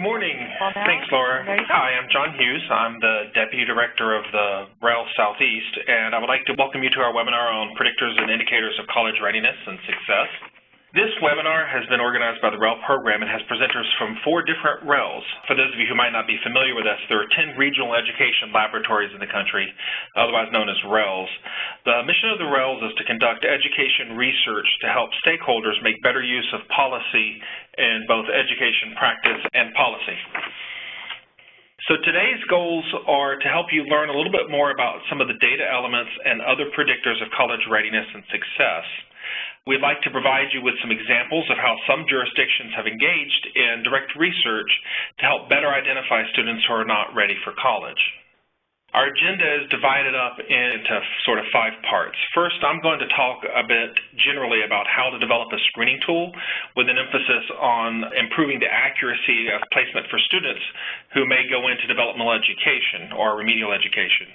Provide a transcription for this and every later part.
Good morning. Thanks, Laura. Hi, I'm John Hughes. I'm the Deputy Director of the REL Southeast, and I would like to welcome you to our webinar on Predictors and Indicators of College Readiness and Success. This webinar has been organized by the REL program and has presenters from 4 different RELs. For those of you who might not be familiar with us, there are 10 regional education laboratories in the country, otherwise known as RELs. The mission of the RELs is to conduct education research to help stakeholders make better use of policy in both education practice and policy. So today's goals are to help you learn a little bit more about some of the data elements and other predictors of college readiness and success. We'd like to provide you with some examples of how some jurisdictions have engaged in direct research to help better identify students who are not ready for college. Our agenda is divided up into sort of 5 parts. First, I'm going to talk a bit generally about how to develop a screening tool with an emphasis on improving the accuracy of placement for students who may go into developmental education or remedial education.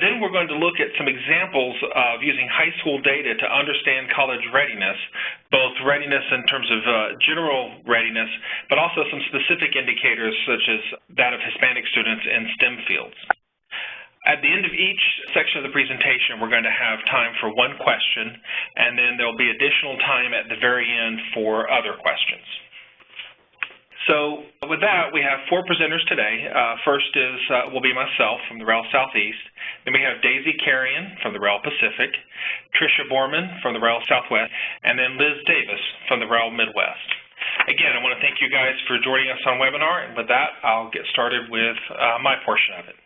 Then we're going to look at some examples of using high school data to understand college readiness, both readiness in terms of general readiness, but also some specific indicators such as that of Hispanic students in STEM fields. At the end of each section of the presentation, we're going to have time for 1 question, and then there'll be additional time at the very end for other questions. So with that, we have 4 presenters today. First will be myself from the REL Southeast. Then we have Daisy Carrion from the REL Pacific, Tricia Borman from the REL Southwest, and then Liz Davis from the REL Midwest. Again, I want to thank you guys for joining us on webinar, and with that, I'll get started with my portion of it.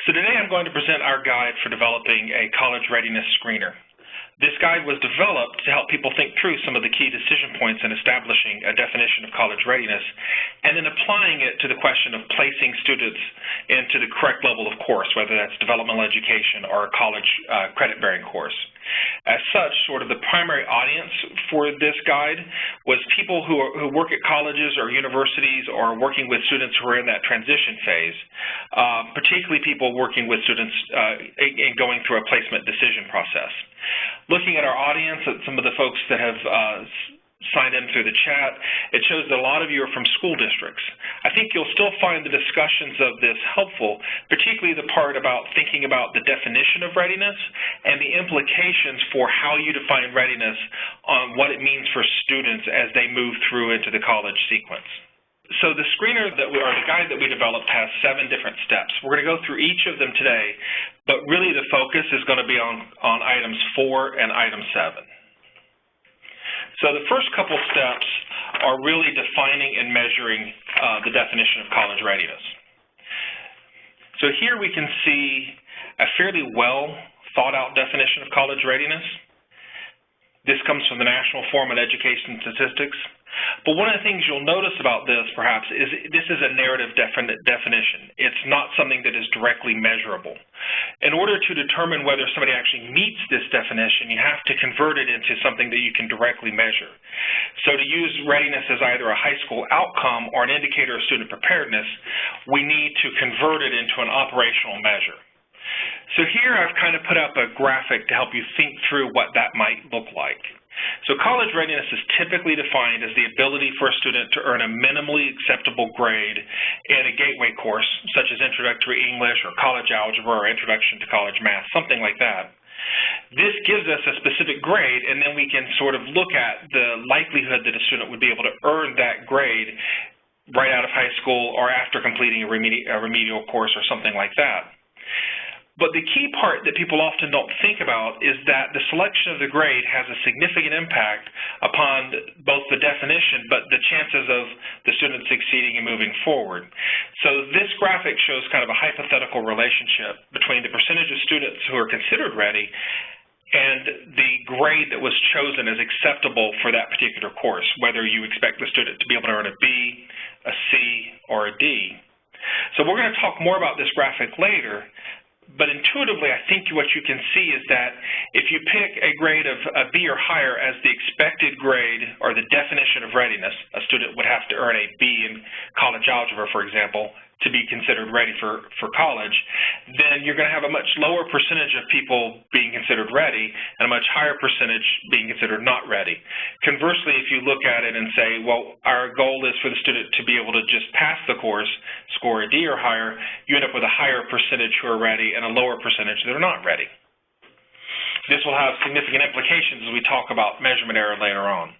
So today I'm going to present our guide for developing a college readiness screener. This guide was developed to help people think through some of the key decision points in establishing a definition of college readiness and then applying it to the question of placing students into the correct level of course, whether that's developmental education or a college credit-bearing course. As such, sort of the primary audience for this guide was people who work at colleges or universities or working with students who are in that transition phase, particularly people working with students and going through a placement decision process. Looking at our audience, at some of the folks that have signed in through the chat, it shows that a lot of you are from school districts. I think you'll still find the discussions of this helpful, particularly the part about thinking about the definition of readiness and the implications for how you define readiness on what it means for students as they move through into the college sequence. So the screener the guide that we developed has 7 different steps. We're going to go through each of them today, but really the focus is going to be on items 4 and item 7. So the first couple steps are really defining and measuring the definition of college readiness. So here we can see a fairly well thought out definition of college readiness. This comes from the National Forum on Education Statistics. But one of the things you'll notice about this, perhaps, is this is a narrative definition. It's not something that is directly measurable. In order to determine whether somebody actually meets this definition, you have to convert it into something that you can directly measure. So to use readiness as either a high school outcome or an indicator of student preparedness, we need to convert it into an operational measure. So here I've kind of put up a graphic to help you think through what that might look like. So college readiness is typically defined as the ability for a student to earn a minimally acceptable grade in a gateway course, such as introductory English or college algebra or introduction to college math, something like that. This gives us a specific grade, and then we can sort of look at the likelihood that a student would be able to earn that grade right out of high school or after completing a remedial course or something like that. But the key part that people often don't think about is that the selection of the grade has a significant impact upon both the definition but the chances of the student succeeding and moving forward. So this graphic shows kind of a hypothetical relationship between the percentage of students who are considered ready and the grade that was chosen as acceptable for that particular course, whether you expect the student to be able to earn a B, a C, or a D. So we're going to talk more about this graphic later. But intuitively, I think what you can see is that if you pick a grade of a B or higher as the expected grade or the definition of readiness, a student would have to earn a B in college algebra, for example, to be considered ready for college, then you're going to have a much lower percentage of people being considered ready and a much higher percentage being considered not ready. Conversely, if you look at it and say, well, our goal is for the student to be able to just pass the course, score a D or higher, you end up with a higher percentage who are ready and a lower percentage that are not ready. This will have significant implications as we talk about measurement error later on.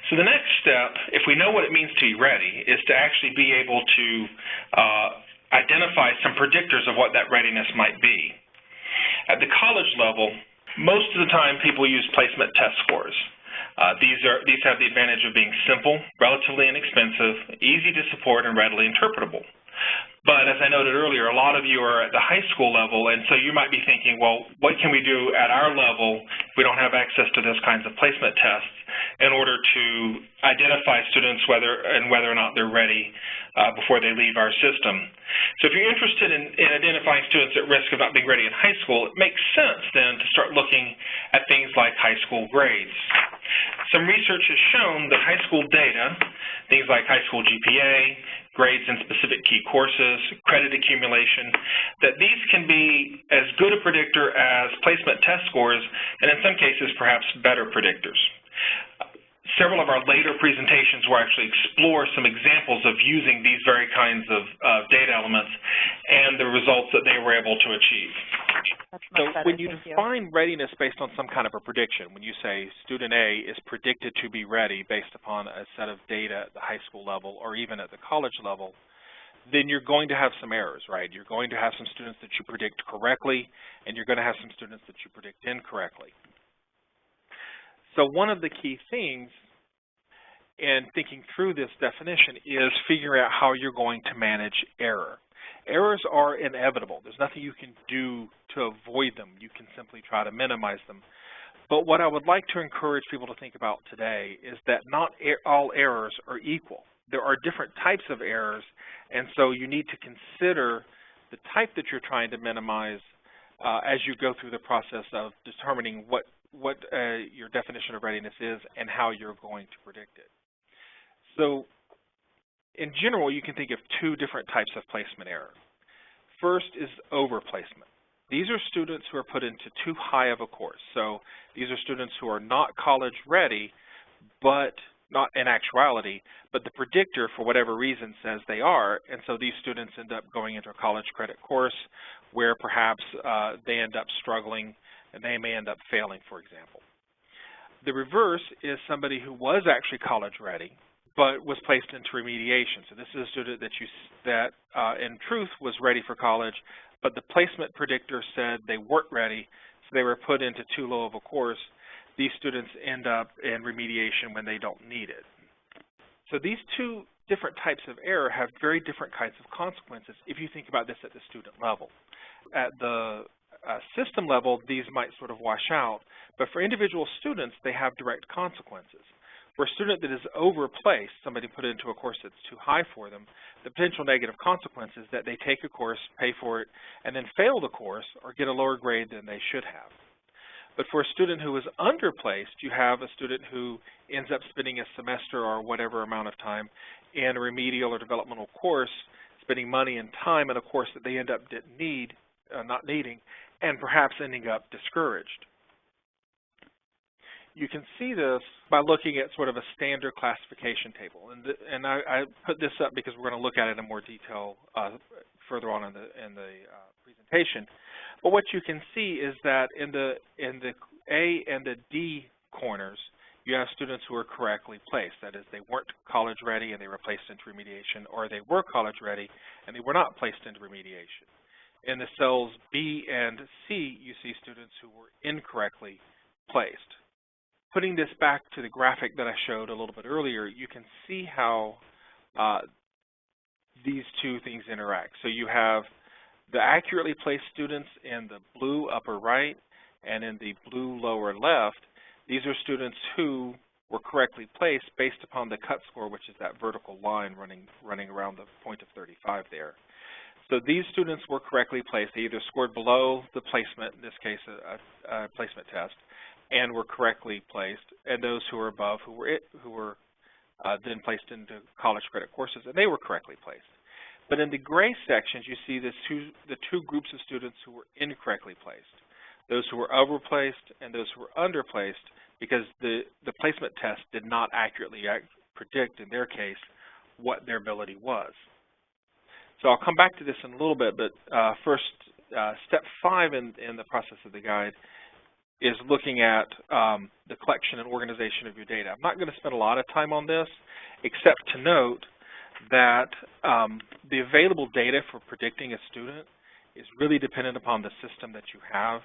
So the next step, if we know what it means to be ready, is to actually be able to identify some predictors of what that readiness might be. At the college level, most of the time people use placement test scores. These have the advantage of being simple, relatively inexpensive, easy to support, and readily interpretable. But as I noted earlier, a lot of you are at the high school level, and so you might be thinking, well, what can we do at our level if we don't have access to those kinds of placement tests in order to identify students whether or not they're ready before they leave our system? So if you're interested in identifying students at risk of not being ready in high school, it makes sense then to start looking at things like high school grades. Some research has shown that high school data, things like high school GPA, grades in specific key courses, credit accumulation, that these can be as good a predictor as placement test scores, and in some cases perhaps better predictors. Several of our later presentations will actually explore some examples of using these very kinds of data elements and the results that they were able to achieve. So when you define readiness based on some kind of a prediction, when you say student A is predicted to be ready based upon a set of data at the high school level or even at the college level, then you're going to have some errors, right? You're going to have some students that you predict correctly, and you're going to have some students that you predict incorrectly. So one of the key things in thinking through this definition is figuring out how you're going to manage error. Errors are inevitable. There's nothing you can do to avoid them. You can simply try to minimize them. But what I would like to encourage people to think about today is that not all errors are equal. There are different types of errors, and so you need to consider the type that you're trying to minimize as you go through the process of determining what your definition of readiness is and how you're going to predict it. So in general, you can think of two different types of placement error. First is overplacement. These are students who are put into too high of a course. So these are students who are not college ready, but not in actuality, but the predictor for whatever reason says they are, and so these students end up going into a college credit course where perhaps they end up struggling and they may end up failing, for example. The reverse is somebody who was actually college ready, but was placed into remediation. So this is a student that in truth was ready for college, but the placement predictor said they weren't ready, so they were put into too low of a course. These students end up in remediation when they don't need it. So these two different types of error have very different kinds of consequences if you think about this at the student level. At the system level, these might sort of wash out, but for individual students, they have direct consequences. For a student that is overplaced, somebody put into a course that's too high for them, the potential negative consequence is that they take a course, pay for it, and then fail the course or get a lower grade than they should have. But for a student who is underplaced, you have a student who ends up spending a semester or whatever amount of time in a remedial or developmental course, spending money and time in a course that they end up not needing, and perhaps ending up discouraged. You can see this by looking at sort of a standard classification table, and I put this up because we're going to look at it in more detail further on in the presentation. But what you can see is that in the A and the D corners, you have students who are correctly placed. That is, they weren't college ready and they were placed into remediation, or they were college ready and they were not placed into remediation. In the cells B and C, you see students who were incorrectly placed. Putting this back to the graphic that I showed a little bit earlier, you can see how these two things interact. So you have the accurately placed students in the blue upper right and in the blue lower left. These are students who were correctly placed based upon the cut score, which is that vertical line running around the point of 35 there. So these students were correctly placed. They either scored below the placement, in this case a placement test, and were correctly placed, and those who were above who were then placed into college credit courses, and they were correctly placed. But in the gray sections, you see the two groups of students who were incorrectly placed, those who were overplaced and those who were underplaced, because the placement test did not accurately predict, in their case, what their ability was. So I'll come back to this in a little bit, but first, step 5 in the process of the guide is looking at the collection and organization of your data. I'm not going to spend a lot of time on this, except to note that the available data for predicting a student is really dependent upon the system that you have.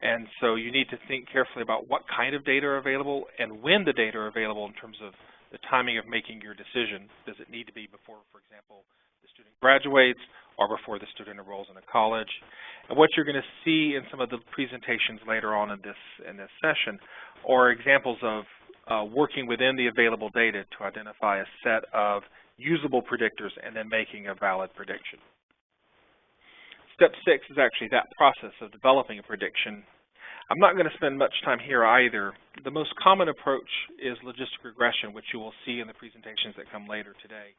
And so you need to think carefully about what kind of data are available and when the data are available in terms of the timing of making your decision. Does it need to be before, for example, the student graduates or before the student enrolls in a college? And what you're going to see in some of the presentations later on in this session are examples of working within the available data to identify a set of usable predictors and then making a valid prediction. Step 6 is actually that process of developing a prediction. I'm not going to spend much time here either. The most common approach is logistic regression, which you will see in the presentations that come later today.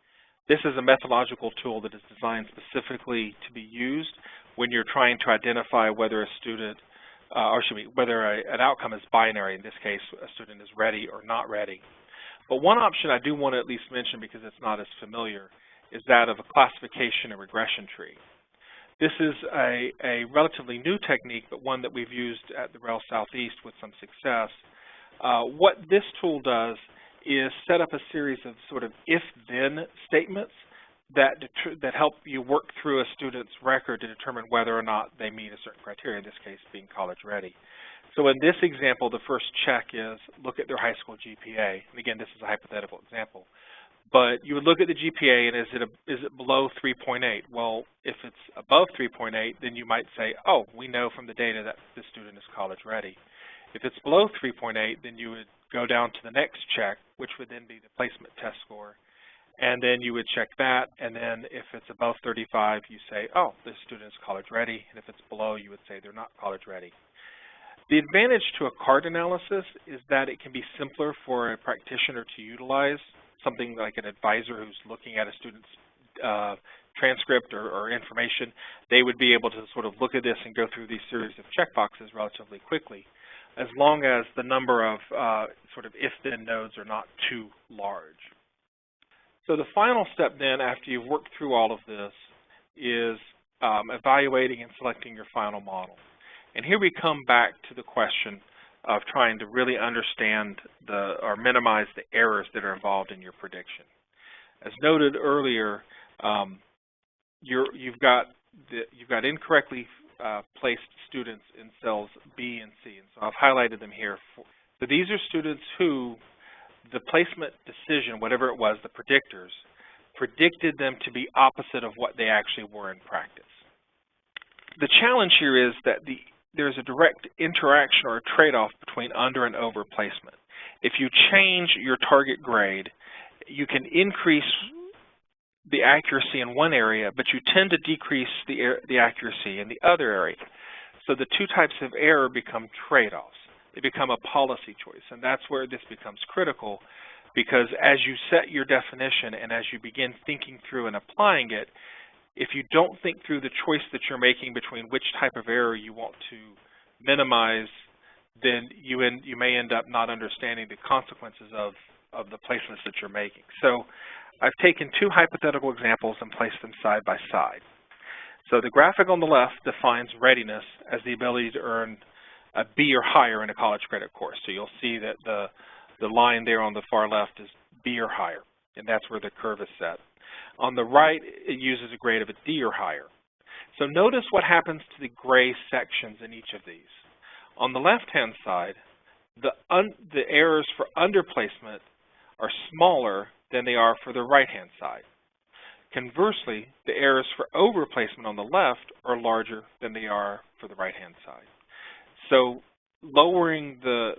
This is a methodological tool that is designed specifically to be used when you're trying to identify whether a student, whether an outcome is binary. In this case, a student is ready or not ready. But one option I do want to at least mention, because it's not as familiar, is that of a classification and regression tree. This is a relatively new technique, but one that we've used at the REL Southeast with some success. What this tool does is set up a series of sort of if-then statements that help you work through a student's record to determine whether or not they meet a certain criteria, in this case being college ready. So in this example, the first check is look at their high school GPA. And again, this is a hypothetical example. But you would look at the GPA and is it below 3.8? Well, if it's above 3.8, then you might say, oh, we know from the data that this student is college ready. If it's below 3.8, then you would go down to the next check, which would then be the placement test score. And then you would check that, and then if it's above 35, you say, oh, this student is college ready. And if it's below, you would say they're not college ready. The advantage to a card analysis is that it can be simpler for a practitioner to utilize, something like an advisor who's looking at a student's transcript or information. They would be able to sort of look at this and go through these series of checkboxes relatively quickly, as long as the number of sort of if-then nodes are not too large. So the final step then, after you've worked through all of this, is evaluating and selecting your final model. And here we come back to the question of trying to really understand or minimize the errors that are involved in your prediction. As noted earlier, you've got incorrectly placed students in cells B and C, and so I've highlighted them here. So these are students who the placement decision, whatever it was, the predictors, predicted them to be opposite of what they actually were in practice. The challenge here is that there's a direct interaction or a trade-off between under and over placement. If you change your target grade, you can increase the accuracy in one area, but you tend to decrease the accuracy in the other area. So the two types of error become trade-offs. They become a policy choice, and that's where this becomes critical, because as you set your definition and as you begin thinking through and applying it, if you don't think through the choice that you're making between which type of error you want to minimize, then you may end up not understanding the consequences of the placements that you're making. So I've taken two hypothetical examples and placed them side by side. So the graphic on the left defines readiness as the ability to earn a B or higher in a college credit course. So you'll see that the line there on the far left is B or higher, and that's where the curve is set. On the right, it uses a grade of a D or higher. So notice what happens to the gray sections in each of these. On the left-hand side, the errors for underplacement are smaller than they are for the right-hand side. Conversely, the errors for overplacement on the left are larger than they are for the right-hand side. So lowering the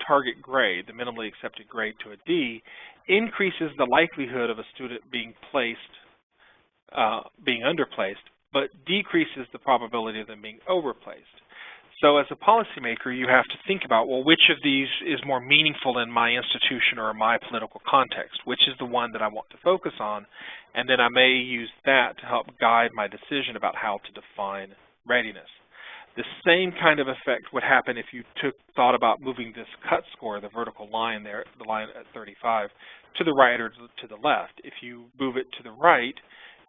target grade, the minimally accepted grade, to a D increases the likelihood of a student being underplaced, but decreases the probability of them being overplaced. So as a policymaker, you have to think about, well, which of these is more meaningful in my institution or in my political context? Which is the one that I want to focus on? And then I may use that to help guide my decision about how to define readiness. The same kind of effect would happen if you thought about moving this cut score, the vertical line there, the line at 35, to the right or to the left. If you move it to the right,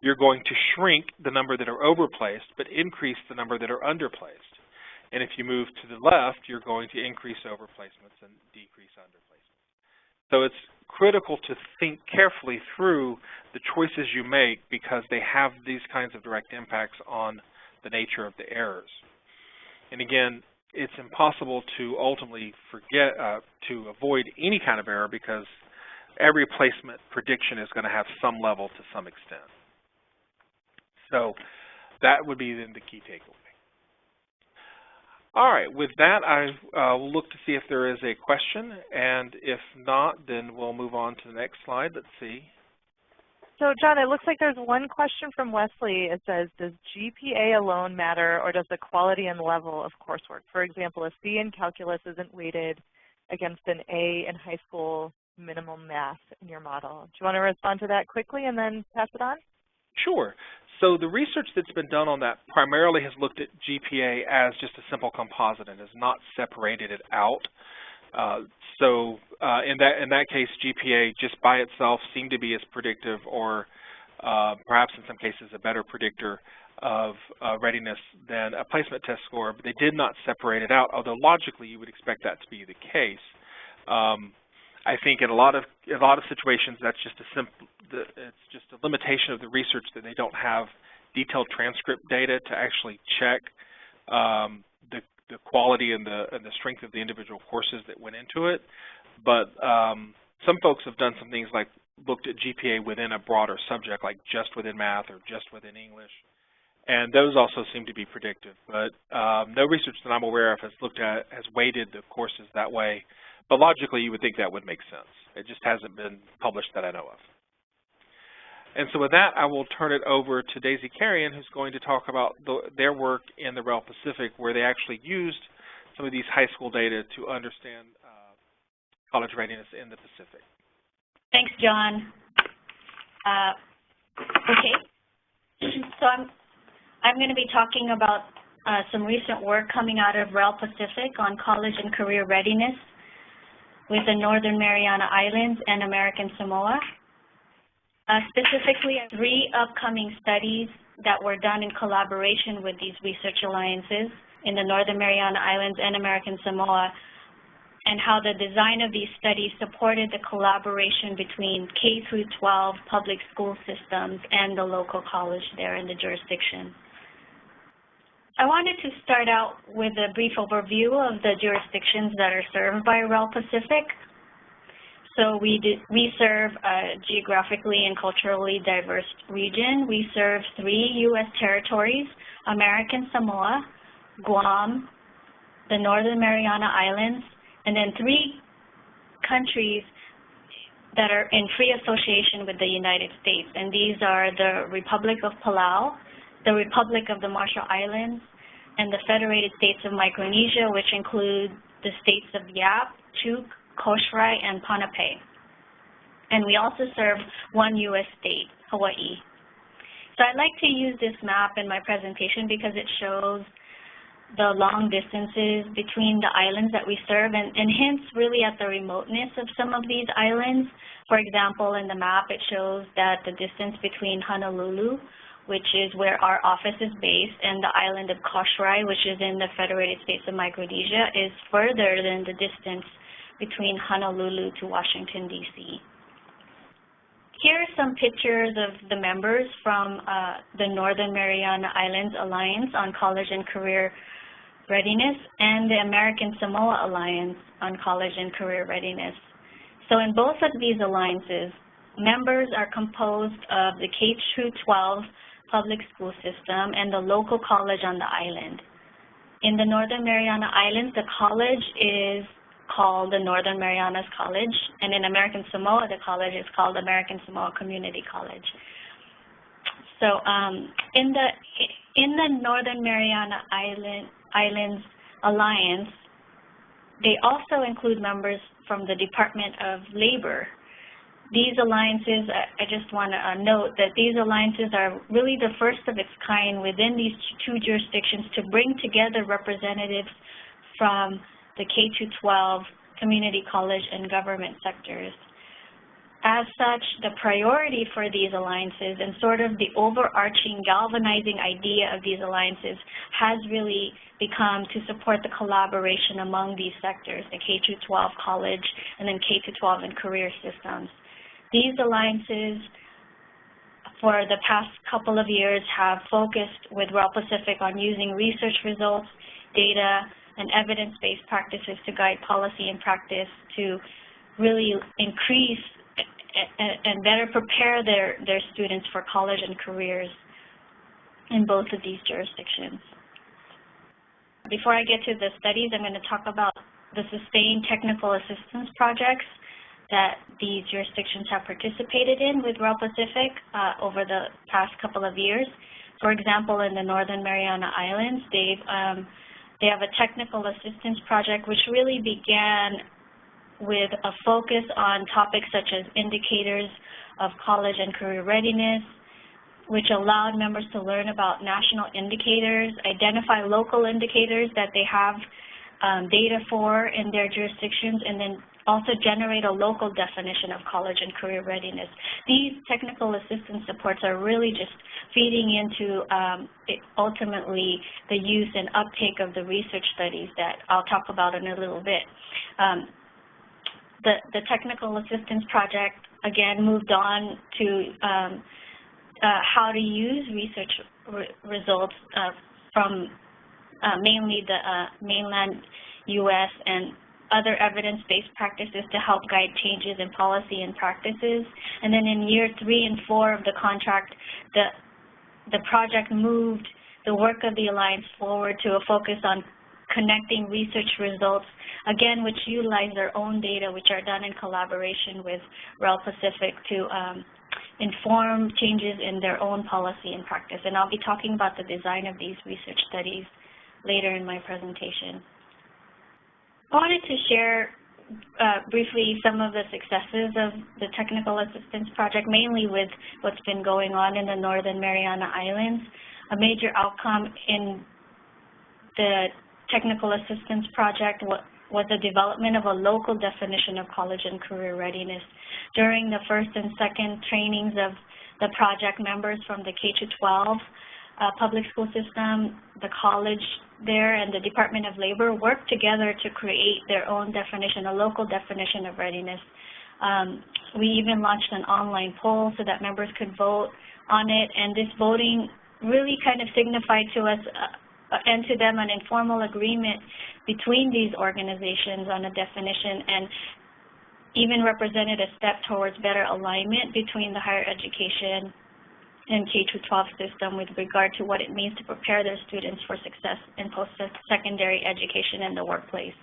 you're going to shrink the number that are overplaced, but increase the number that are underplaced. And if you move to the left, you're going to increase overplacements and decrease underplacements. So it's critical to think carefully through the choices you make because they have these kinds of direct impacts on the nature of the errors. And again, it's impossible to ultimately to avoid any kind of error because every placement prediction is going to have some level to some extent. So that would be then the key takeaway. All right, with that, I will look to see if there is a question, and if not, then we'll move on to the next slide. Let's see. So, John, it looks like there's one question from Wesley. It says, does GPA alone matter, or does the quality and level of coursework? For example, if B in calculus isn't weighted against an A in high school minimum math in your model. Do you want to respond to that quickly and then pass it on? Sure. So the research that's been done on that primarily has looked at GPA as just a simple composite and has not separated it out. In that case, GPA just by itself seemed to be as predictive or perhaps in some cases a better predictor of readiness than a placement test score, but they did not separate it out, although logically you would expect that to be the case. I think in a lot of situations that's just it's just a limitation of the research that they don't have detailed transcript data to actually check the quality and the strength of the individual courses that went into it. But some folks have done some things like looked at GPA within a broader subject, like just within math or just within English, and those also seem to be predictive. But no research that I'm aware of has weighted the courses that way. But logically, you would think that would make sense. It just hasn't been published that I know of. And so with that, I will turn it over to Daisy Carrion, who's going to talk about their work in the REL Pacific, where they actually used some of these high school data to understand college readiness in the Pacific. Thanks, John. Okay, so I'm going to be talking about some recent work coming out of REL Pacific on college and career readiness with the Northern Mariana Islands and American Samoa. Specifically, 3 upcoming studies that were done in collaboration with these research alliances in the Northern Mariana Islands and American Samoa, and how the design of these studies supported the collaboration between K through 12 public school systems and the local college there in the jurisdiction. I wanted to start out with a brief overview of the jurisdictions that are served by REL Pacific. So we serve a geographically and culturally diverse region. We serve 3 U.S. territories, American Samoa, Guam, the Northern Mariana Islands, and then 3 countries that are in free association with the United States. And these are the Republic of Palau, the Republic of the Marshall Islands, and the Federated States of Micronesia, which include the states of Yap, Chuuk, Coast-REL, and Ponape. And we also serve 1 U.S. state, Hawaii. So I'd like to use this map in my presentation because it shows the long distances between the islands that we serve and hints really at the remoteness of some of these islands. For example, in the map, it shows that the distance between Honolulu, which is where our office is based, and the island of Coast-REL, which is in the Federated States of Micronesia, is further than the distance between Honolulu to Washington, D.C. Here are some pictures of the members from the Northern Mariana Islands Alliance on College and Career Readiness and the American Samoa Alliance on College and Career Readiness. So in both of these alliances, members are composed of the K-12 public school system and the local college on the island. In the Northern Mariana Islands, the college is called the Northern Marianas College, and in American Samoa, the college is called American Samoa Community College. So in the Northern Mariana Islands Alliance, they also include members from the Department of Labor. These alliances, I just want to note that these alliances are really the first of its kind within these two jurisdictions to bring together representatives from the K-12, community college, and government sectors. As such, the priority for these alliances and sort of the overarching galvanizing idea of these alliances has really become to support the collaboration among these sectors, the K-12 college and then K-12 and career systems. These alliances for the past couple of years have focused with REL Pacific on using research results, data, and evidence-based practices to guide policy and practice to really increase and better prepare their students for college and careers in both of these jurisdictions. Before I get to the studies, I'm going to talk about the sustained technical assistance projects that these jurisdictions have participated in with REL Pacific over the past couple of years. For example, in the Northern Mariana Islands, they have a technical assistance project which really began with a focus on topics such as indicators of college and career readiness, which allowed members to learn about national indicators, identify local indicators that they have data for in their jurisdictions, and then also generate a local definition of college and career readiness. These technical assistance supports are really just feeding into ultimately the use and uptake of the research studies that I'll talk about in a little bit. The technical assistance project, again, moved on to how to use research results from mainly the mainland U.S. and other evidence-based practices to help guide changes in policy and practices. And then in year 3 and 4 of the contract, the project moved the work of the Alliance forward to a focus on connecting research results, again, which utilize their own data, which are done in collaboration with REL Pacific to inform changes in their own policy and practice. And I'll be talking about the design of these research studies later in my presentation. I wanted to share briefly some of the successes of the technical assistance project, mainly with what's been going on in the Northern Mariana Islands. A major outcome in the technical assistance project was the development of a local definition of college and career readiness. During the first and second trainings of the project, members from the K-12 public school system, the college there, and the Department of Labor worked together to create their own definition, a local definition of readiness. We even launched an online poll so that members could vote on it, and this voting really kind of signified to us and to them an informal agreement between these organizations on a definition, and even represented a step towards better alignment between the higher education and K-12 system with regard to what it means to prepare their students for success in post-secondary education in the workplace.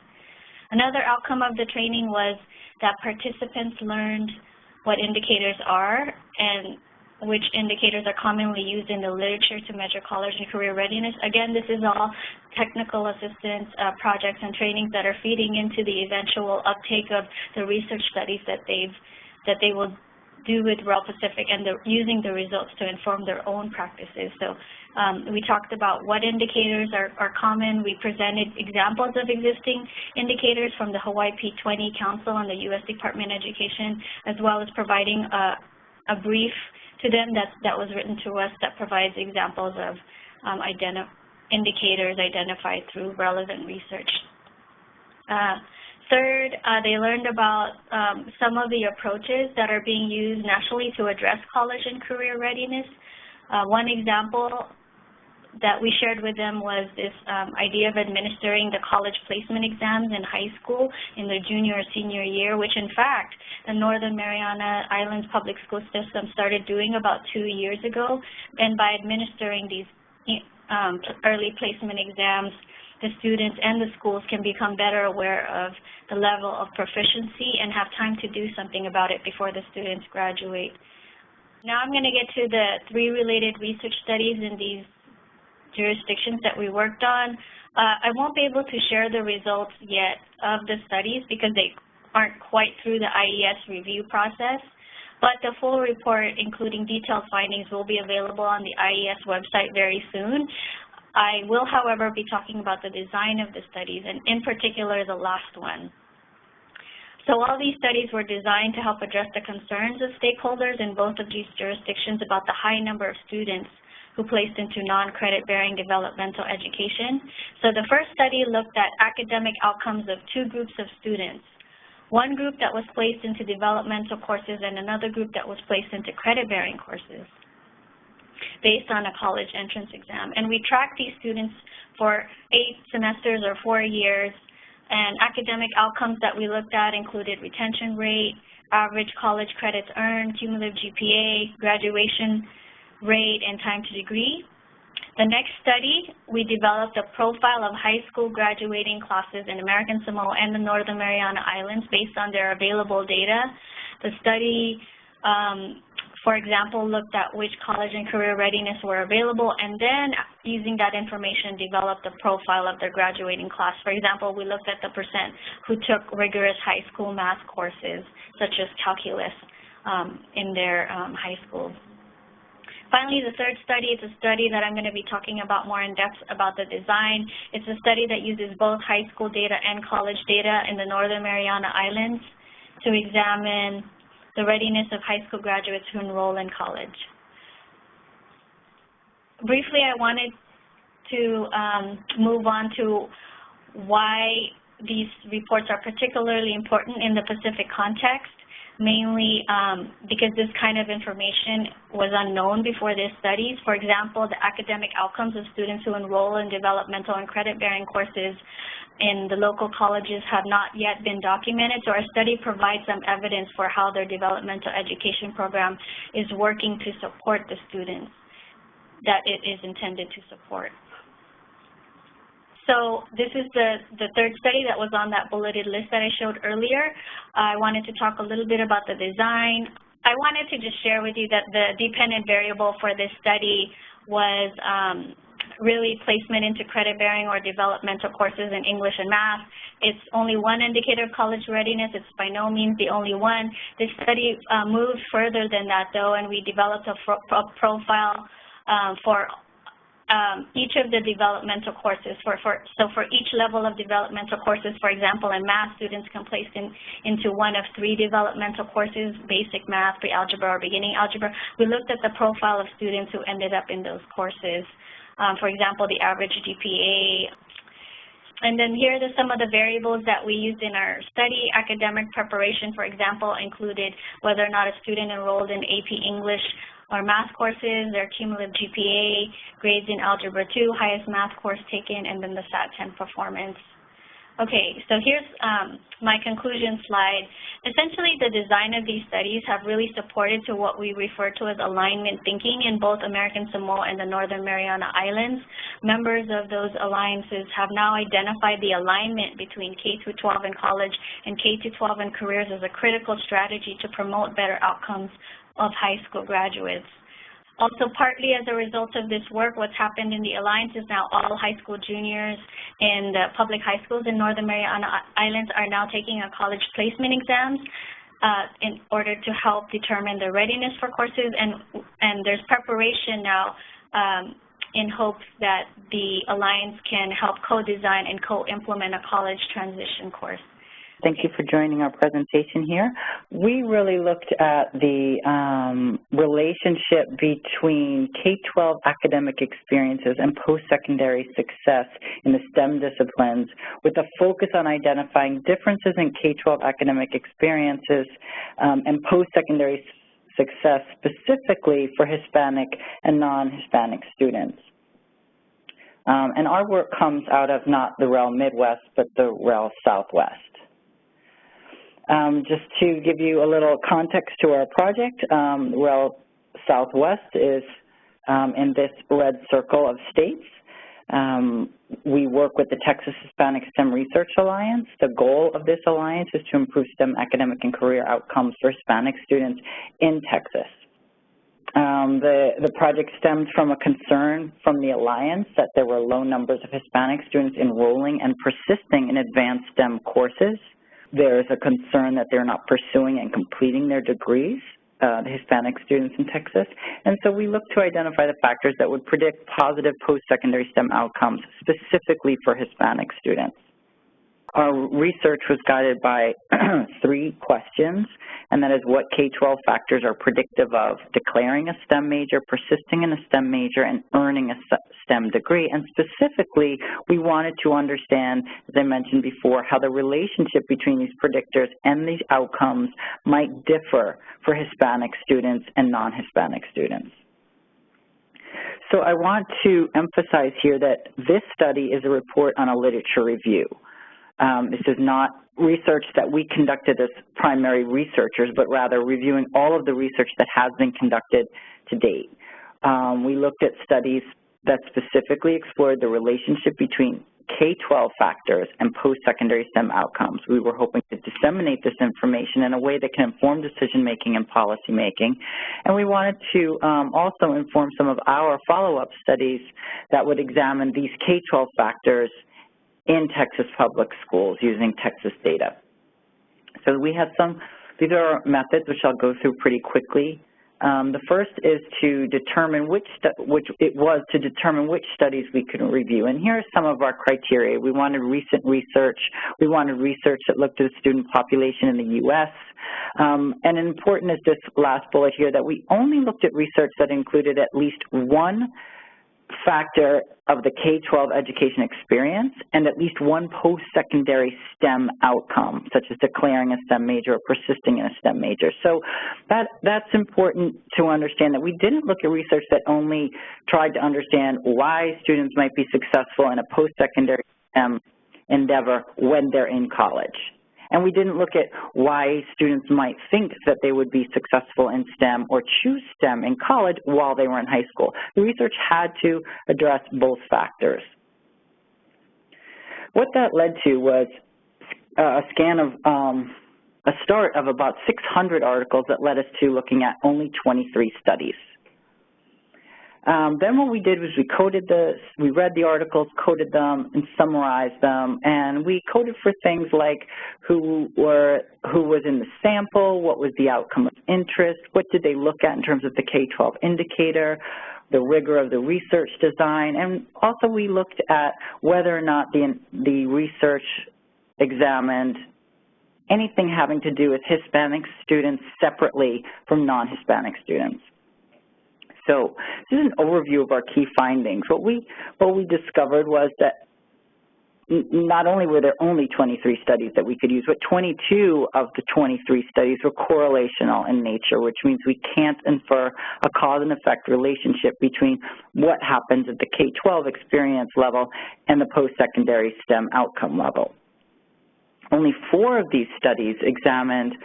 Another outcome of the training was that participants learned what indicators are and which indicators are commonly used in the literature to measure college and career readiness. Again, this is all technical assistance projects and trainings that are feeding into the eventual uptake of the research studies that they will do with REL Pacific, and using the results to inform their own practices. So we talked about what indicators are common. We presented examples of existing indicators from the Hawaii P20 Council and the U.S. Department of Education, as well as providing a brief to them that was written to us that provides examples of indicators identified through relevant research. Third, they learned about some of the approaches that are being used nationally to address college and career readiness. One example that we shared with them was this idea of administering the college placement exams in high school in their junior or senior year, which in fact the Northern Mariana Islands public school system started doing about 2 years ago. And by administering these early placement exams, the students and the schools can become better aware of the level of proficiency and have time to do something about it before the students graduate. Now I'm going to get to the 3 related research studies in these jurisdictions that we worked on. I won't be able to share the results yet of the studies because they aren't quite through the IES review process, but the full report, including detailed findings, will be available on the IES website very soon. I will, however, be talking about the design of the studies, and in particular, the last one. So all these studies were designed to help address the concerns of stakeholders in both of these jurisdictions about the high number of students who placed into non-credit-bearing developmental education. So the first study looked at academic outcomes of two groups of students. One group that was placed into developmental courses and another group that was placed into credit-bearing courses based on a college entrance exam. And we tracked these students for 8 semesters or 4 years. And academic outcomes that we looked at included retention rate, average college credits earned, cumulative GPA, graduation rate, and time to degree. The next study, we developed a profile of high school graduating classes in American Samoa and the Northern Mariana Islands based on their available data. The study, for example, looked at which college and career readiness were available, and then using that information developed a profile of their graduating class. For example, we looked at the percent who took rigorous high school math courses, such as calculus, in their high school. Finally, the third study is a study that I'm going to be talking about more in depth about the design. It's a study that uses both high school data and college data in the Northern Mariana Islands to examine the readiness of high school graduates who enroll in college. Briefly, I wanted to move on to why these reports are particularly important in the Pacific context, mainly because this kind of information was unknown before these studies. For example, the academic outcomes of students who enroll in developmental and credit-bearing courses in the local colleges have not yet been documented, so our study provides some evidence for how their developmental education program is working to support the students that it is intended to support. So this is the third study that was on that bulleted list that I showed earlier. I wanted to talk a little bit about the design. I wanted to just share with you that the dependent variable for this study was really placement into credit-bearing or developmental courses in English and math. It's only one indicator of college readiness. It's by no means the only one. This study moved further than that, though, and we developed a profile for each of the developmental courses. So for each level of developmental courses, for example, in math, students can place into one of 3 developmental courses, basic math, pre-algebra, or beginning algebra. We looked at the profile of students who ended up in those courses. For example, the average GPA. And then here are some of the variables that we used in our study. Academic preparation, for example, included whether or not a student enrolled in AP English or math courses, their cumulative GPA, grades in Algebra 2, highest math course taken, and then the SAT-10 performance. Okay, so here's my conclusion slide. Essentially, the design of these studies have really supported to what we refer to as alignment thinking in both American Samoa and the Northern Mariana Islands. Members of those alliances have now identified the alignment between K-12 and college and K-12 and careers as a critical strategy to promote better outcomes of high school graduates. Also, partly as a result of this work, what's happened in the Alliance is now all high school juniors in the public high schools in Northern Mariana Islands are now taking a college placement exams in order to help determine their readiness for courses, and there's preparation now in hopes that the Alliance can help co-design and co-implement a college transition course. Thank you for joining our presentation here. We really looked at the relationship between K-12 academic experiences and post-secondary success in the STEM disciplines, with a focus on identifying differences in K-12 academic experiences and post-secondary success, specifically for Hispanic and non-Hispanic students. And our work comes out of not the REL Midwest, but the REL Southwest. Just to give you a little context to our project, REL Southwest is in this red circle of states. We work with the Texas Hispanic STEM Research Alliance. The goal of this alliance is to improve STEM academic and career outcomes for Hispanic students in Texas. The project stemmed from a concern from the Alliance that there were low numbers of Hispanic students enrolling and persisting in advanced STEM courses. There is a concern that they're not pursuing and completing their degrees, the Hispanic students in Texas. And so we looked to identify the factors that would predict positive post-secondary STEM outcomes, specifically for Hispanic students. Our research was guided by 3 questions, and that is what K-12 factors are predictive of declaring a STEM major, persisting in a STEM major, and earning a STEM degree. And specifically, we wanted to understand, as I mentioned before, how the relationship between these predictors and these outcomes might differ for Hispanic students and non-Hispanic students. So I want to emphasize here that this study is a report on a literature review. This is not research that we conducted as primary researchers, but rather reviewing all of the research that has been conducted to date. We looked at studies that specifically explored the relationship between K-12 factors and post-secondary STEM outcomes. We were hoping to disseminate this information in a way that can inform decision-making and policy-making. And we wanted to also inform some of our follow-up studies that would examine these K-12 factors in Texas public schools using Texas data. So we have these are our methods, which I'll go through pretty quickly. The first is to determine which studies we could review. And here are some of our criteria. We wanted recent research. We wanted research that looked at the student population in the U.S. And important is this last bullet here, that we only looked at research that included at least one factor of the K-12 education experience and at least one post-secondary STEM outcome, such as declaring a STEM major or persisting in a STEM major. So that's important to understand, that we didn't look at research that only tried to understand why students might be successful in a post-secondary STEM endeavor when they're in college. And we didn't look at why students might think that they would be successful in STEM or choose STEM in college while they were in high school. The research had to address both factors. What that led to was a start of about 600 articles that led us to looking at only 23 studies. Then what we did was we read the articles, coded them, and summarized them, and we coded for things like who was in the sample, what was the outcome of interest, what did they look at in terms of the K-12 indicator, the rigor of the research design, and also we looked at whether or not the research examined anything having to do with Hispanic students separately from non-Hispanic students. So this is an overview of our key findings. What we discovered was that not only were there only 23 studies that we could use, but 22 of the 23 studies were correlational in nature, which means we can't infer a cause and effect relationship between what happens at the K-12 experience level and the post-secondary STEM outcome level. Only 4 of these studies examined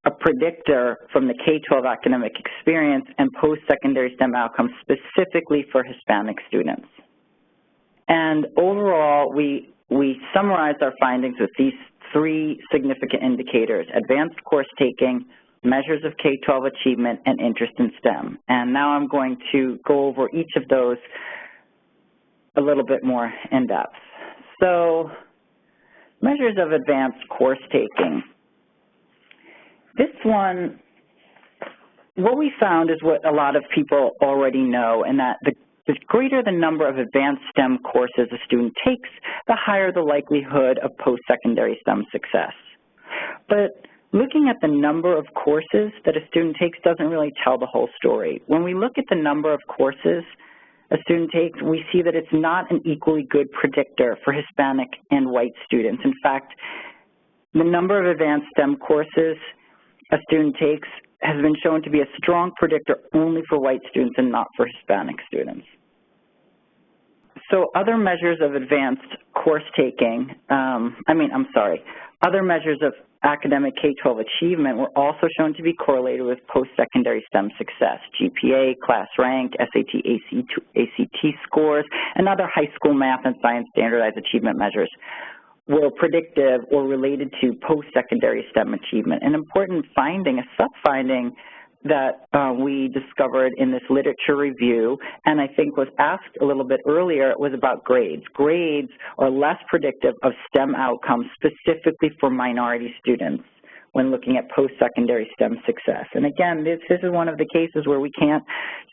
a predictor from the K-12 academic experience and post-secondary STEM outcomes specifically for Hispanic students. And overall, we summarized our findings with these 3 significant indicators: advanced course taking, measures of K-12 achievement, and interest in STEM. And now I'm going to go over each of those a little bit more in depth. So, measures of advanced course taking. This one, what we found is what a lot of people already know, and that the greater the number of advanced STEM courses a student takes, the higher the likelihood of post-secondary STEM success. But looking at the number of courses that a student takes doesn't really tell the whole story. When we look at the number of courses a student takes, we see that it's not an equally good predictor for Hispanic and white students. In fact, the number of advanced STEM courses a student takes has been shown to be a strong predictor only for white students and not for Hispanic students. So other measures of advanced course taking, other measures of academic K-12 achievement were also shown to be correlated with post-secondary STEM success. GPA, class rank, SAT, ACT scores, and other high school math and science standardized achievement measures were predictive or related to post-secondary STEM achievement. An important finding, a sub-finding that we discovered in this literature review, and I think was asked a little bit earlier, was about grades. Grades are less predictive of STEM outcomes, specifically for minority students when looking at post-secondary STEM success. And again, this is one of the cases where we can't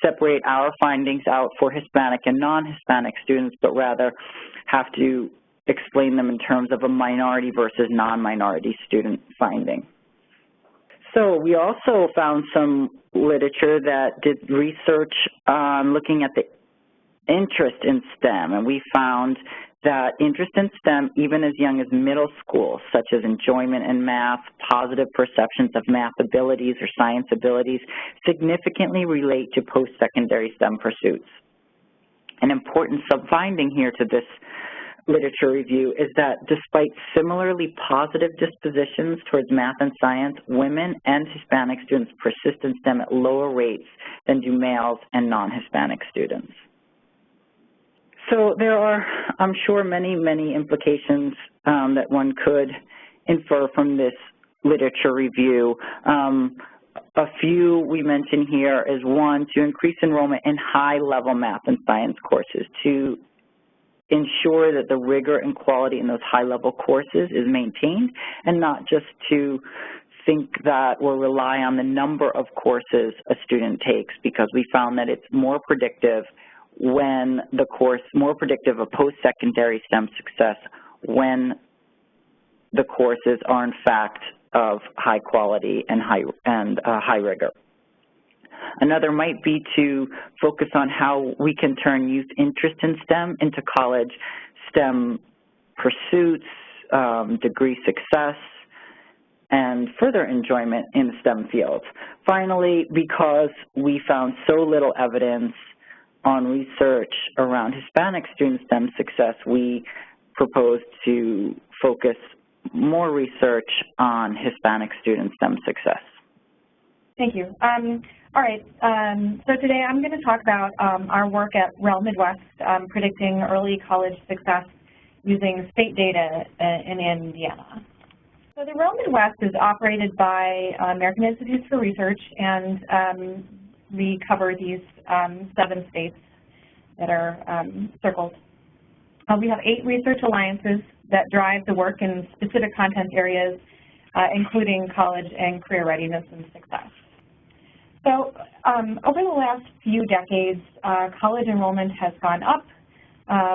separate our findings out for Hispanic and non-Hispanic students, but rather have to explain them in terms of a minority versus non-minority student finding. So we also found some literature that did research on looking at the interest in STEM, and we found that interest in STEM, even as young as middle school, such as enjoyment in math, positive perceptions of math abilities or science abilities, significantly relate to post-secondary STEM pursuits. An important sub-finding here to this literature review is that despite similarly positive dispositions towards math and science, women and Hispanic students persist in STEM at lower rates than do males and non-Hispanic students. So there are, I'm sure, many implications that one could infer from this literature review. A few we mention here is one, to increase enrollment in high-level math and science courses, to ensure that the rigor and quality in those high-level courses is maintained, and not just to think that or rely on the number of courses a student takes, because we found that it's more predictive when the course, more predictive of post-secondary STEM success when the courses are in fact of high quality and high rigor. Another might be to focus on how we can turn youth interest in STEM into college STEM pursuits, degree success, and further enjoyment in the STEM fields. Finally, because we found so little evidence on research around Hispanic student STEM success, we proposed to focus more research on Hispanic student STEM success. Thank you. All right, so today I'm going to talk about our work at REL Midwest, predicting early college success using state data in Indiana. So the REL Midwest is operated by American Institutes for Research, and we cover these 7 states that are circled. We have 8 research alliances that drive the work in specific content areas, including college and career readiness and success. So over the last few decades, college enrollment has gone up,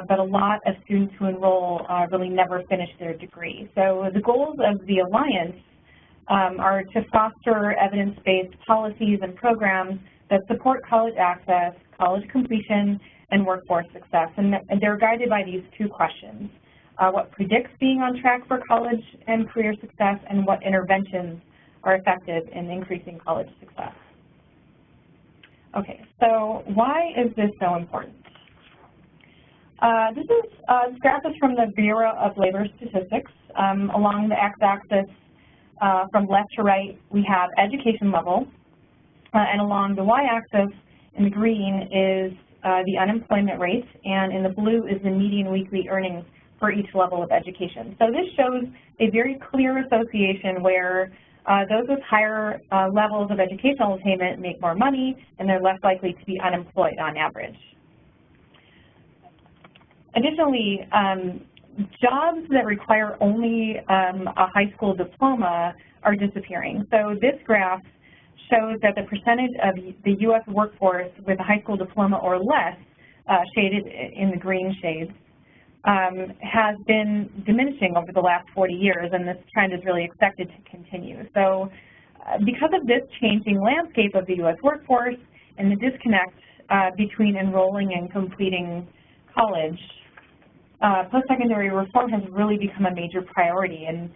but a lot of students who enroll really never finish their degree. So the goals of the Alliance are to foster evidence-based policies and programs that support college access, college completion, and workforce success. And they're guided by these 2 questions. What predicts being on track for college and career success, and what interventions are effective in increasing college success? Okay, so why is this so important? This graph is from the Bureau of Labor Statistics. Along the x-axis, from left to right, we have education level, and along the y-axis in the green is the unemployment rate, and in the blue is the median weekly earnings for each level of education. So this shows a very clear association where those with higher levels of educational attainment make more money, and they're less likely to be unemployed on average. Additionally, jobs that require only a high school diploma are disappearing. So this graph shows that the percentage of the U.S. workforce with a high school diploma or less, shaded in the green shades, has been diminishing over the last 40 years, and this trend is really expected to continue. So because of this changing landscape of the U.S. workforce and the disconnect between enrolling and completing college, post-secondary reform has really become a major priority, and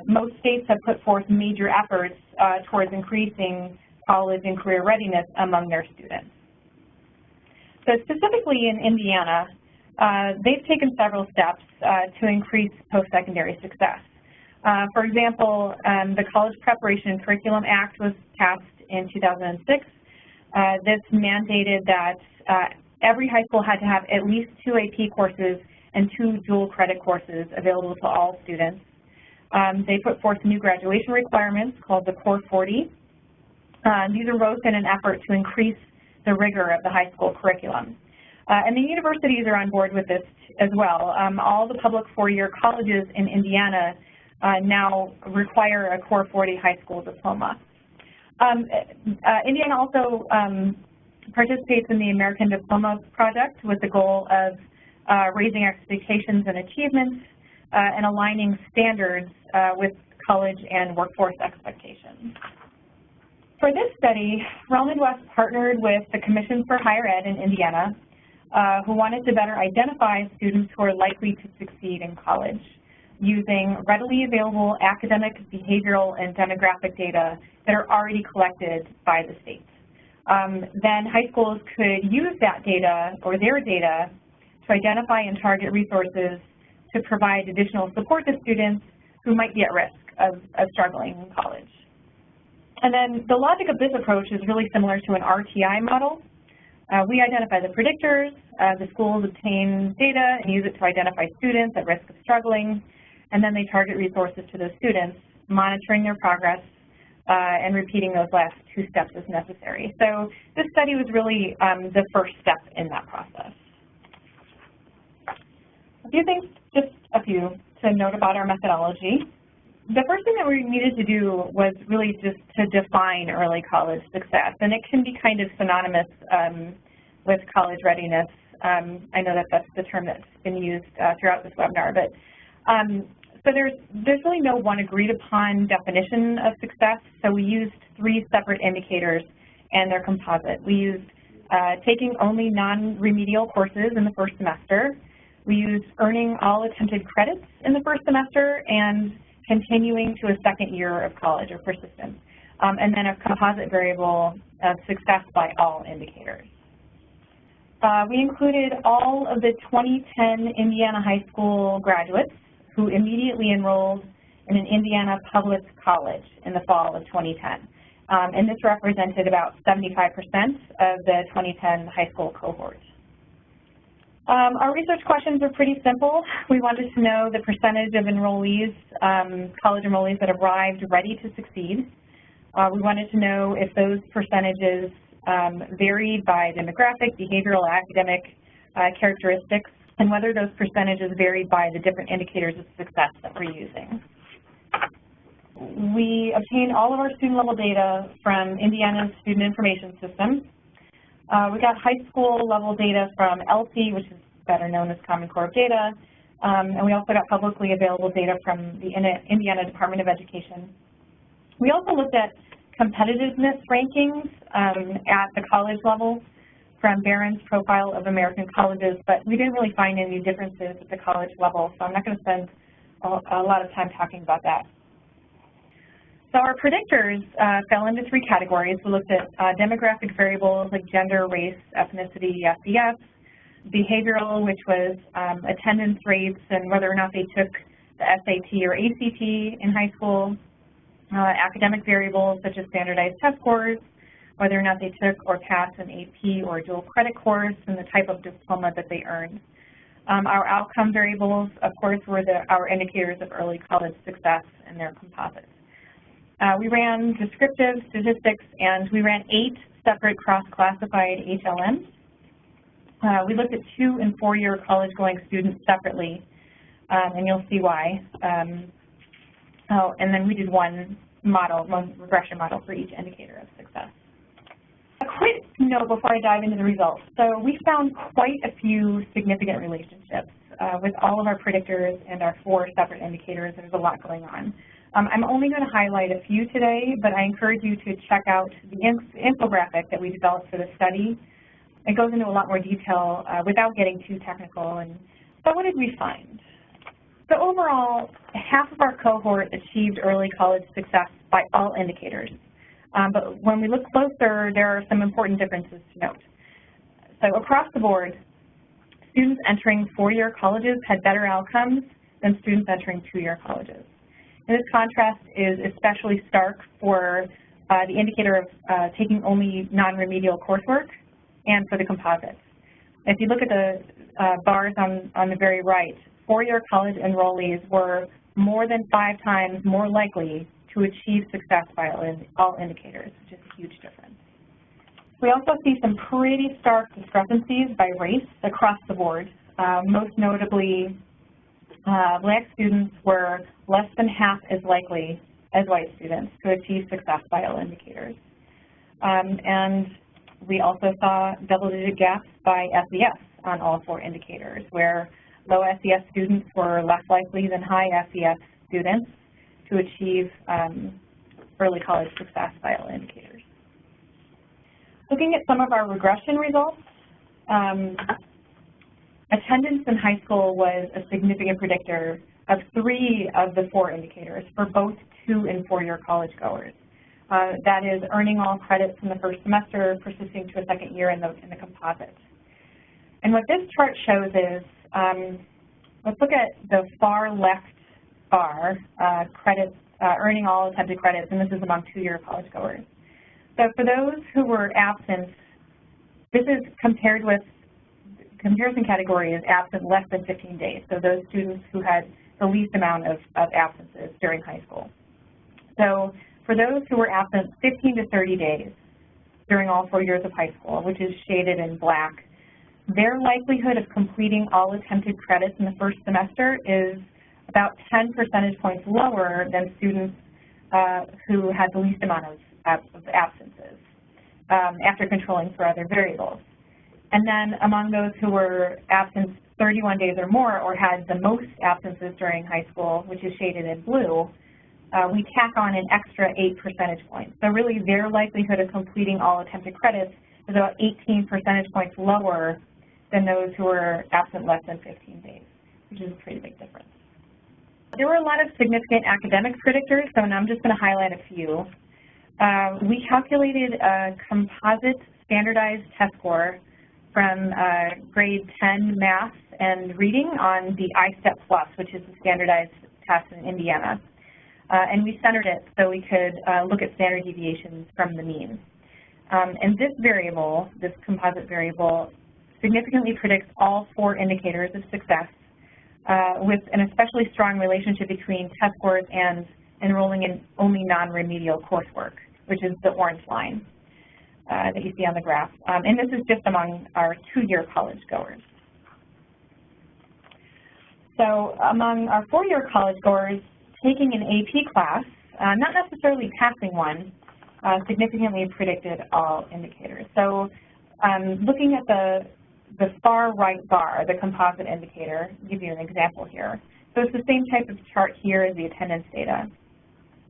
most states have put forth major efforts towards increasing college and career readiness among their students. So specifically in Indiana, they've taken several steps to increase post-secondary success. For example, the College Preparation and Curriculum Act was passed in 2006. This mandated that every high school had to have at least 2 AP courses and 2 dual credit courses available to all students. They put forth new graduation requirements called the Core 40. These are both in an effort to increase the rigor of the high school curriculum. And the universities are on board with this as well. All the public four-year colleges in Indiana now require a Core 40 high school diploma. Indiana also participates in the American Diploma Project with the goal of raising expectations and achievements and aligning standards with college and workforce expectations. For this study, REL Midwest partnered with the Commission for Higher Ed in Indiana, who wanted to better identify students who are likely to succeed in college using readily available academic, behavioral, and demographic data that are already collected by the state. Then high schools could use that data or their data to identify and target resources to provide additional support to students who might be at risk of struggling in college. And then the logic of this approach is really similar to an RTI model. We identify the predictors, the schools obtain data and use it to identify students at risk of struggling, and then they target resources to those students, monitoring their progress and repeating those last two steps as necessary. So this study was really the first step in that process. A few things, just a few, to note about our methodology. The first thing that we needed to do was really just to define early college success, and it can be kind of synonymous with college readiness. I know that that's the term that's been used throughout this webinar, but so there's really no one agreed upon definition of success, so we used three separate indicators and their composite. We used taking only non-remedial courses in the first semester. We used earning all attempted credits in the first semester and continuing to a second year of college or persistence, and then a composite variable of success by all indicators. We included all of the 2010 Indiana high school graduates who immediately enrolled in an Indiana public college in the fall of 2010. And this represented about 75% of the 2010 high school cohort. Our research questions are pretty simple. We wanted to know the percentage of enrollees, college enrollees that arrived ready to succeed. We wanted to know if those percentages varied by demographic, behavioral, academic characteristics, and whether those percentages varied by the different indicators of success that we're using. We obtained all of our student-level data from Indiana's Student Information System. We got high school level data from ELSI, which is better known as Common Core Data, and we also got publicly available data from the Indiana Department of Education. We also looked at competitiveness rankings at the college level from Barron's Profile of American Colleges, but we didn't really find any differences at the college level, so I'm not going to spend a lot of time talking about that. So our predictors fell into three categories. We looked at demographic variables like gender, race, ethnicity, SES, behavioral, which was attendance rates and whether or not they took the SAT or ACT in high school, academic variables such as standardized test scores, whether or not they took or passed an AP or dual credit course, and the type of diploma that they earned. Our outcome variables, of course, were our indicators of early college success and their composites. We ran descriptive statistics, and we ran 8 separate cross-classified HLMs. We looked at 2- and 4-year college-going students separately, and you'll see why. And then we did one regression model for each indicator of success. A quick note before I dive into the results. So we found quite a few significant relationships with all of our predictors and our 4 separate indicators. There's a lot going on. I'm only going to highlight a few today, but I encourage you to check out the infographic that we developed for the study. It goes into a lot more detail without getting too technical. And so what did we find? So overall, half of our cohort achieved early college success by all indicators. But when we look closer, there are some important differences to note. So across the board, students entering 4-year colleges had better outcomes than students entering 2-year colleges. And this contrast is especially stark for the indicator of taking only non-remedial coursework and for the composites. If you look at the bars on the very right, 4-year college enrollees were more than 5 times more likely to achieve success by all indicators, which is a huge difference. We also see some pretty stark discrepancies by race across the board. Most notably, Black students were less than half as likely as white students to achieve success by all indicators. And we also saw double-digit gaps by SES on all 4 indicators, where low SES students were less likely than high SES students to achieve early college success by all indicators. Looking at some of our regression results, attendance in high school was a significant predictor of 3 of the 4 indicators for both 2- and 4-year college goers. That is earning all credits in the first semester, persisting to a second year in the composite. And what this chart shows is, let's look at the far left bar, credits, earning all attempted credits, and this is among 2-year college goers. So for those who were absent, this is compared with, comparison category is absent less than 15 days, so those students who had the least amount of absences during high school. So for those who were absent 15 to 30 days during all 4 years of high school, which is shaded in black, their likelihood of completing all attempted credits in the first semester is about 10 percentage points lower than students who had the least amount of absences after controlling for other variables. And then among those who were absent 31 days or more or had the most absences during high school, which is shaded in blue, we tack on an extra 8 percentage points. So really their likelihood of completing all attempted credits is about 18 percentage points lower than those who were absent less than 15 days, which is a pretty big difference. There were a lot of significant academic predictors, so now I'm just going to highlight a few. We calculated a composite standardized test score from grade 10 math and reading on the ISTEP Plus, which is the standardized test in Indiana. And we centered it so we could look at standard deviations from the mean. And this variable, this composite variable, significantly predicts all 4 indicators of success with an especially strong relationship between test scores and enrolling in only non-remedial coursework, which is the orange line that you see on the graph. And this is just among our 2-year college goers. So among our 4-year college goers, taking an AP class, not necessarily passing one, significantly predicted all indicators. So looking at the far right bar, the composite indicator, I'll give you an example here. So it's the same type of chart here as the attendance data.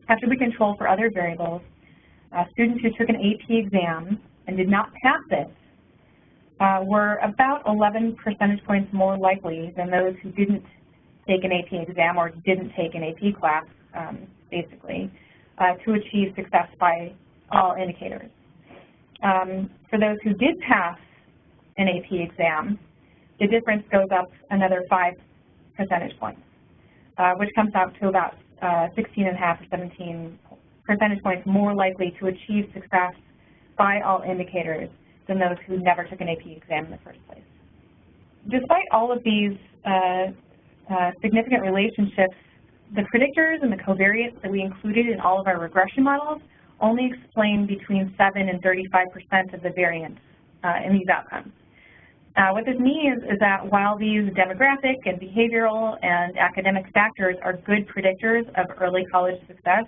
After we control for other variables, students who took an AP exam and did not pass it were about 11 percentage points more likely than those who didn't take an AP exam or didn't take an AP class, basically, to achieve success by all indicators. For those who did pass an AP exam, the difference goes up another 5 percentage points, which comes out to about 16.5 or 17 percentage points more likely to achieve success by all indicators than those who never took an AP exam in the first place. Despite all of these significant relationships, the predictors and the covariates that we included in all of our regression models only explain between 7 and 35% of the variance in these outcomes. What this means is that while these demographic and behavioral and academic factors are good predictors of early college success,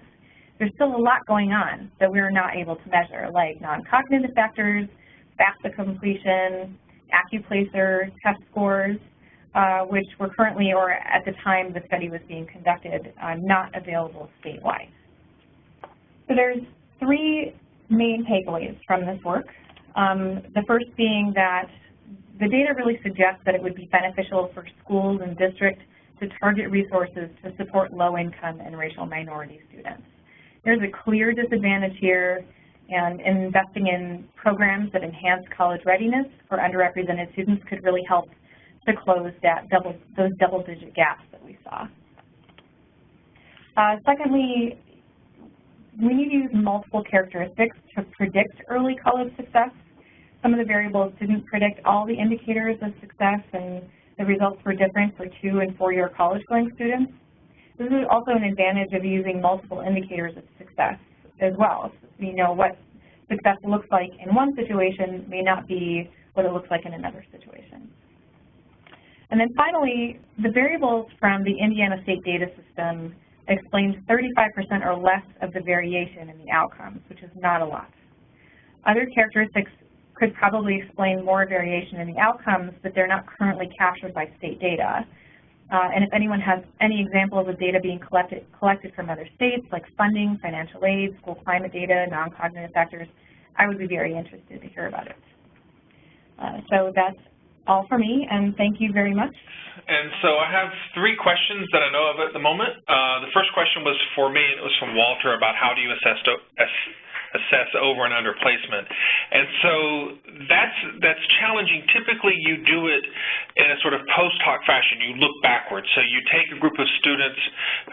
there's still a lot going on that we're not able to measure, like non-cognitive factors, FAFSA completion, AccuPlacer test scores, which were currently, or at the time the study was being conducted, not available statewide. So there's 3 main takeaways from this work. The first being that the data really suggests that it would be beneficial for schools and districts to target resources to support low-income and racial minority students. There's a clear disadvantage here, and investing in programs that enhance college readiness for underrepresented students could really help to close those double-digit gaps that we saw. Secondly, we need to use multiple characteristics to predict early college success. Some of the variables didn't predict all the indicators of success, and the results were different for 2- and 4-year college-going students. This is also an advantage of using multiple indicators of success as well. So we know what success looks like in one situation may not be what it looks like in another situation. And then finally, the variables from the Indiana State Data System explained 35% or less of the variation in the outcomes, which is not a lot. Other characteristics could probably explain more variation in the outcomes, but they're not currently captured by state data. And if anyone has any examples of data being collected from other states, like funding, financial aid, school climate data, non-cognitive factors, I would be very interested to hear about it. So that's all for me, and thank you very much. And so I have 3 questions that I know of at the moment. The first question was for me, and it was from Walter, about how do you assess over and under placement. And so that's challenging. Typically you do it in a sort of post hoc fashion. You look backwards. So you take a group of students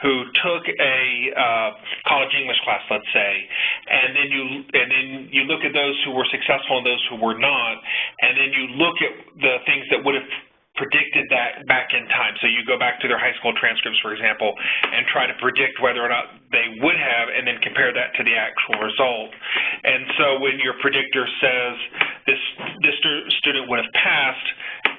who took a college English class, let's say, and then you look at those who were successful and those who were not, and then you look at the things that would have predicted that back in time. So you go back to their high school transcripts, for example, and try to predict whether or not they would have, and then compare that to the actual result. And so when your predictor says this student would have passed,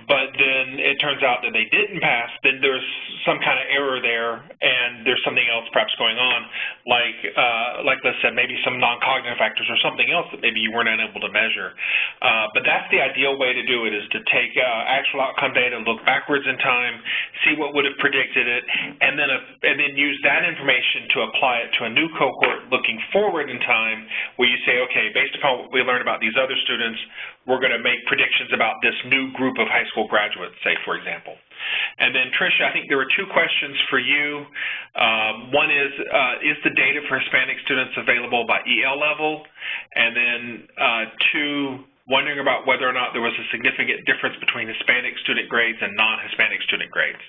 but then it turns out that they didn't pass, then there's some kind of error there, and there's something else perhaps going on, like Liz said, maybe some non-cognitive factors or something else that maybe you weren't unable to measure. But that's the ideal way to do it, is to take actual outcome data, look backwards in time, see what would have predicted it, and then use that information to apply it to a new cohort looking forward in time, where you say, okay, based upon what we learned about these other students, we're going to make predictions about this new group of high school graduates, say, for example. And then, Tricia, I think there were 2 questions for you. One is the data for Hispanic students available by EL level? And then 2, wondering about whether or not there was a significant difference between Hispanic student grades and non-Hispanic student grades.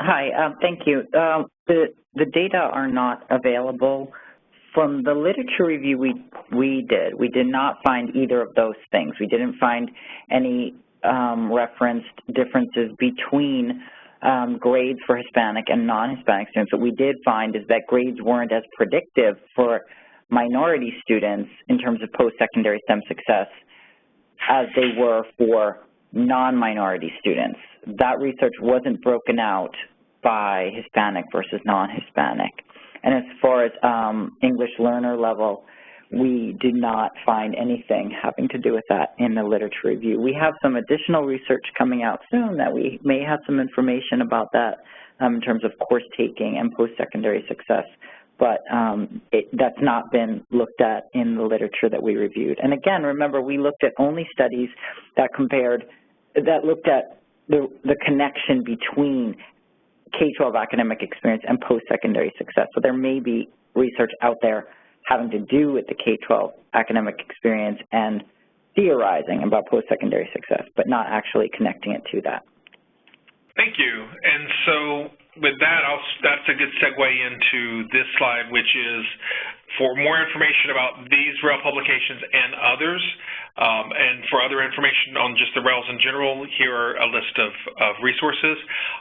Hi, thank you. The data are not available. From the literature review we did not find either of those things. We didn't find any referenced differences between grades for Hispanic and non-Hispanic students. What we did find is that grades weren't as predictive for minority students in terms of post-secondary STEM success as they were for non-minority students. That research wasn't broken out by Hispanic versus non-Hispanic. And as far as English learner level, we did not find anything having to do with that in the literature review. We have some additional research coming out soon that we may have some information about that in terms of course taking and post-secondary success, but that's not been looked at in the literature that we reviewed. And again, remember, we looked at only studies that looked at the connection between K-12 academic experience and post-secondary success. So there may be research out there having to do with the K-12 academic experience and theorizing about post-secondary success, but not actually connecting it to that. Thank you. And so with that, that's a good segue into this slide, which is for more information about these REL publications and others, and for other information on just the RELs in general, here are a list of resources.